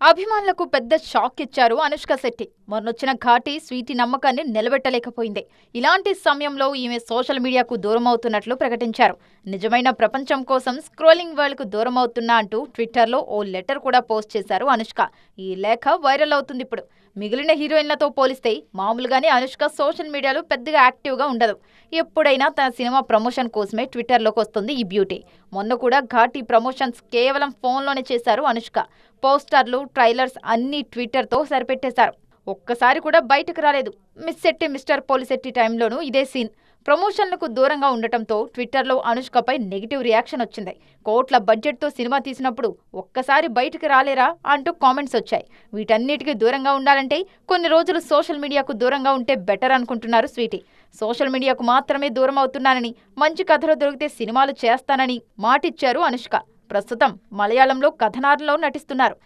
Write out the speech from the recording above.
అభిమానులకు పెద్ద షాక్ ఇచ్చారు అనుష్క శెట్టి. మొన్నొచ్చిన ఘాటి స్వీటీ నమ్మకాన్ని నిలబెట్టలేకపోయింది. ఇలాంటి సమయంలో ఈమె సోషల్ మీడియాకు దూరమవుతున్నట్లు ప్రకటించారు. నిజమైన ప్రపంచం కోసం స్క్రోలింగ్ వరల్డ్కు దూరమవుతున్నా అంటూ ట్విట్టర్లో ఓ లెటర్ కూడా పోస్ట్ చేశారు అనుష్క. ఈ లేఖ వైరల్ అవుతుంది ఇప్పుడు. మిగిలిన హీరోయిన్లతో పోలిస్తే మామూలుగానే అనుష్క సోషల్ మీడియాలో పెద్దగా యాక్టివ్గా ఉండదు. ఎప్పుడైనా తన సినిమా ప్రమోషన్ కోసమే ట్విట్టర్లోకి వస్తుంది ఈ బ్యూటీ. మొన్న కూడా ఘాటి ప్రమోషన్స్ కేవలం ఫోన్లోనే చేశారు అనుష్క. పోస్టర్లు, ట్రైలర్స్ అన్నీ ట్విట్టర్తో సరిపెట్టేశారు. ఒక్కసారి కూడా బయటకు రాలేదు. మిస్ శెట్టి మిస్టర్ పోలిశెట్టి టైంలోనూ ఇదే సీన్. ప్రమోషన్లకు దూరంగా ఉండటంతో ట్విట్టర్లో అనుష్కపై నెగిటివ్ రియాక్షన్ వచ్చింది. కోట్ల బడ్జెట్తో సినిమా తీసినప్పుడు ఒక్కసారి బయటకు రాలేరా అంటూ కామెంట్స్ వచ్చాయి. వీటన్నిటికీ దూరంగా ఉండాలంటే కొన్ని రోజులు సోషల్ మీడియాకు దూరంగా ఉంటే బెటర్ అనుకుంటున్నారు స్వీటీ. సోషల్ మీడియాకు మాత్రమే దూరం అవుతున్నానని, మంచి కథలు దొరికితే సినిమాలు చేస్తానని మాటిచ్చారు అనుష్క. ప్రస్తుతం మలయాళంలో కథనారంలో నటిస్తున్నారు.